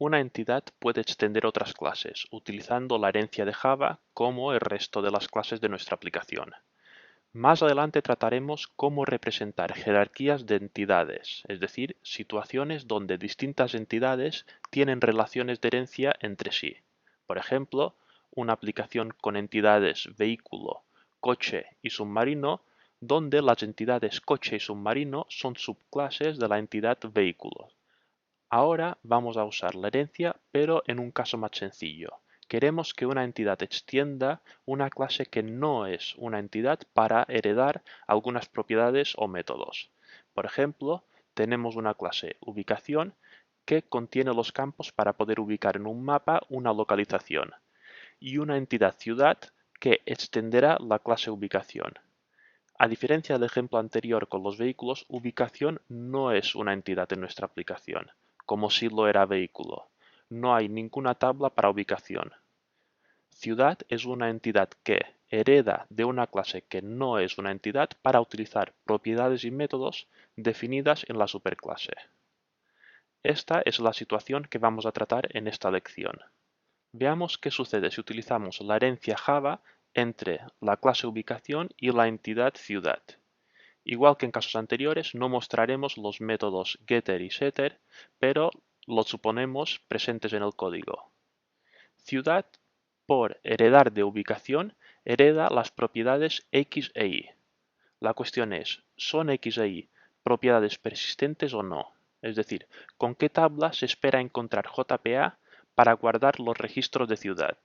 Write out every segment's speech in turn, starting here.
Una entidad puede extender otras clases, utilizando la herencia de Java como el resto de las clases de nuestra aplicación. Más adelante trataremos cómo representar jerarquías de entidades, es decir, situaciones donde distintas entidades tienen relaciones de herencia entre sí. Por ejemplo, una aplicación con entidades vehículo, coche y submarino, donde las entidades coche y submarino son subclases de la entidad vehículo. Ahora vamos a usar la herencia, pero en un caso más sencillo. Queremos que una entidad extienda una clase que no es una entidad para heredar algunas propiedades o métodos. Por ejemplo, tenemos una clase ubicación que contiene los campos para poder ubicar en un mapa una localización y una entidad ciudad que extenderá la clase ubicación. A diferencia del ejemplo anterior con los vehículos, ubicación no es una entidad en nuestra aplicación, como si lo era vehículo. No hay ninguna tabla para ubicación. Ciudad es una entidad que hereda de una clase que no es una entidad para utilizar propiedades y métodos definidas en la superclase. Esta es la situación que vamos a tratar en esta lección. Veamos qué sucede si utilizamos la herencia Java entre la clase ubicación y la entidad ciudad. Igual que en casos anteriores, no mostraremos los métodos getter y setter, pero los suponemos presentes en el código. Ciudad, por heredar de ubicación, hereda las propiedades X e Y. La cuestión es, ¿son X e Y propiedades persistentes o no? Es decir, ¿con qué tabla se espera encontrar JPA para guardar los registros de ciudad?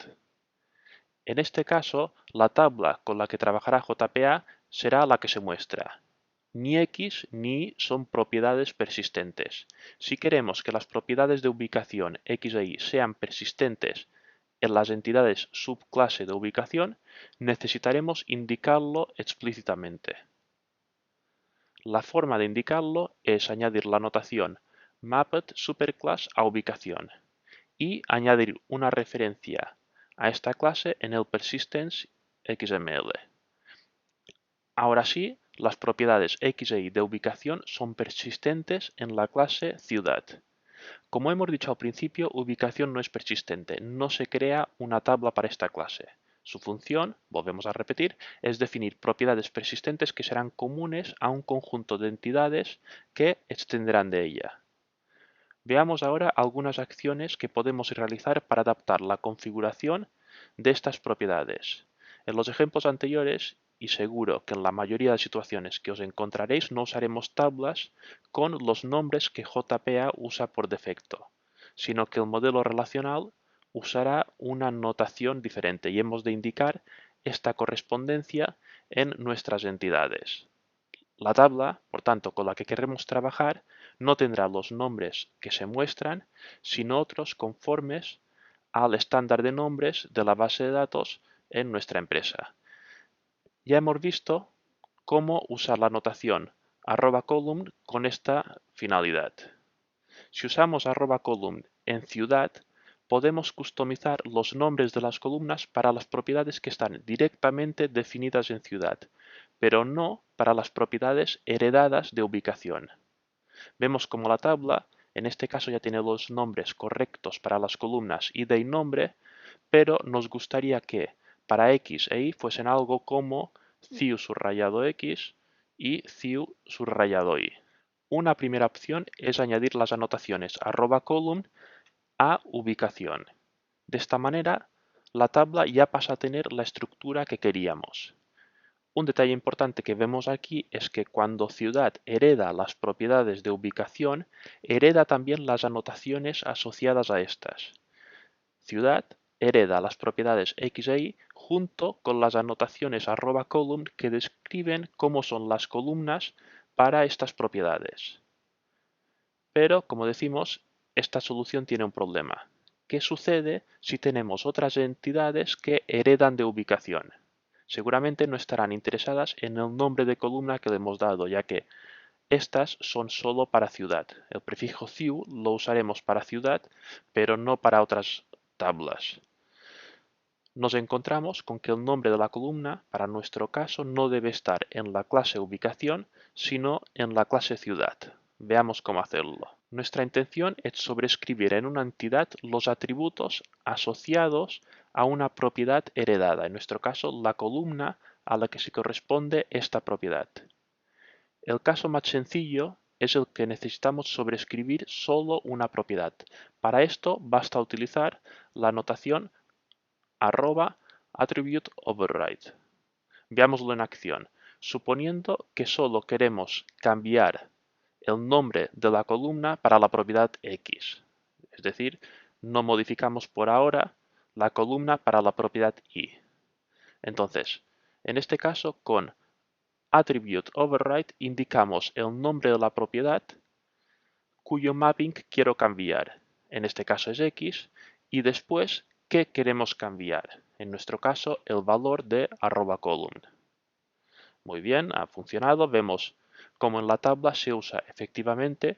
En este caso, la tabla con la que trabajará JPA será la que se muestra. Ni X ni Y son propiedades persistentes. Si queremos que las propiedades de ubicación X e Y sean persistentes en las entidades subclase de ubicación, necesitaremos indicarlo explícitamente. La forma de indicarlo es añadir la notación mapped superclass a ubicación y añadir una referencia a esta clase en el persistence XML. Ahora sí, las propiedades X e Y de ubicación son persistentes en la clase ciudad. Como hemos dicho al principio, ubicación no es persistente, no se crea una tabla para esta clase. Su función, volvemos a repetir, es definir propiedades persistentes que serán comunes a un conjunto de entidades que extenderán de ella. Veamos ahora algunas acciones que podemos realizar para adaptar la configuración de estas propiedades. En los ejemplos anteriores, y seguro que en la mayoría de situaciones que os encontraréis, no usaremos tablas con los nombres que JPA usa por defecto, sino que el modelo relacional usará una notación diferente y hemos de indicar esta correspondencia en nuestras entidades. La tabla, por tanto, con la que queremos trabajar, no tendrá los nombres que se muestran, sino otros conformes al estándar de nombres de la base de datos en nuestra empresa. Ya hemos visto cómo usar la notación @column con esta finalidad. Si usamos @column en ciudad, podemos customizar los nombres de las columnas para las propiedades que están directamente definidas en ciudad, pero no para las propiedades heredadas de ubicación. Vemos como la tabla, en este caso ya tiene los nombres correctos para las columnas id y nombre, pero nos gustaría que para X e Y fuesen algo como ciu subrayado X y ciu subrayado Y. Una primera opción es añadir las anotaciones @column a ubicación. De esta manera, la tabla ya pasa a tener la estructura que queríamos. Un detalle importante que vemos aquí es que cuando ciudad hereda las propiedades de ubicación, hereda también las anotaciones asociadas a estas. Ciudad hereda las propiedades X e Y junto con las anotaciones @column que describen cómo son las columnas para estas propiedades. Pero, como decimos, esta solución tiene un problema. ¿Qué sucede si tenemos otras entidades que heredan de ubicación? Seguramente no estarán interesadas en el nombre de columna que le hemos dado, ya que estas son solo para ciudad. El prefijo ciu lo usaremos para ciudad, pero no para otras tablas. Nos encontramos con que el nombre de la columna, para nuestro caso, no debe estar en la clase ubicación, sino en la clase ciudad. Veamos cómo hacerlo. Nuestra intención es sobreescribir en una entidad los atributos asociados a una propiedad heredada, en nuestro caso la columna a la que se corresponde esta propiedad. El caso más sencillo es el que necesitamos sobreescribir solo una propiedad. Para esto basta utilizar la notación @attribute_override. Veámoslo en acción. Suponiendo que solo queremos cambiar el nombre de la columna para la propiedad X. Es decir, no modificamos por ahora la columna para la propiedad Y. Entonces, en este caso, con attribute override indicamos el nombre de la propiedad cuyo mapping quiero cambiar. En este caso es X. Y después, ¿qué queremos cambiar? En nuestro caso, el valor de @column. Muy bien, ha funcionado. Vemos cómo en la tabla se usa efectivamente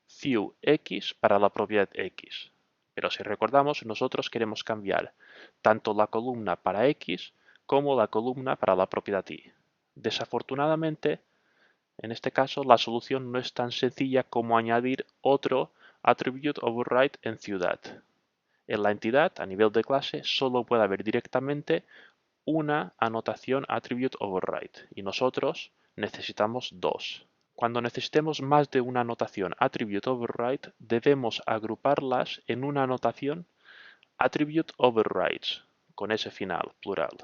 few X para la propiedad X. Pero si recordamos, nosotros queremos cambiar tanto la columna para X como la columna para la propiedad Y. Desafortunadamente, en este caso, la solución no es tan sencilla como añadir otro attribute override en ciudad. En la entidad, a nivel de clase, solo puede haber directamente una anotación attribute override y nosotros necesitamos dos. Cuando necesitemos más de una anotación attribute override, debemos agruparlas en una anotación attribute overrides, con ese final, plural.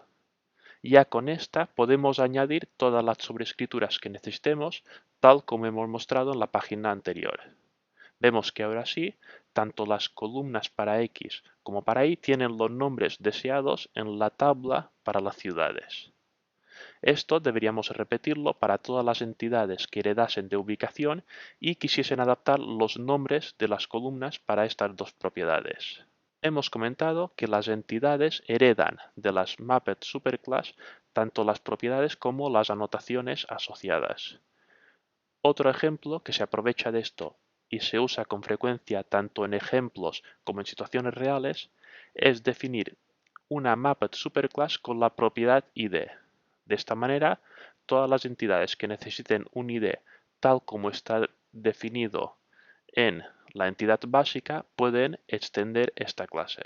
Ya con esta podemos añadir todas las sobrescrituras que necesitemos, tal como hemos mostrado en la página anterior. Vemos que ahora sí, tanto las columnas para X como para Y tienen los nombres deseados en la tabla para las ciudades. Esto deberíamos repetirlo para todas las entidades que heredasen de ubicación y quisiesen adaptar los nombres de las columnas para estas dos propiedades. Hemos comentado que las entidades heredan de las Mapped Superclass tanto las propiedades como las anotaciones asociadas. Otro ejemplo que se aprovecha de esto y se usa con frecuencia tanto en ejemplos como en situaciones reales es definir una Mapped Superclass con la propiedad ID. De esta manera, todas las entidades que necesiten un ID tal como está definido en la entidad básica pueden extender esta clase.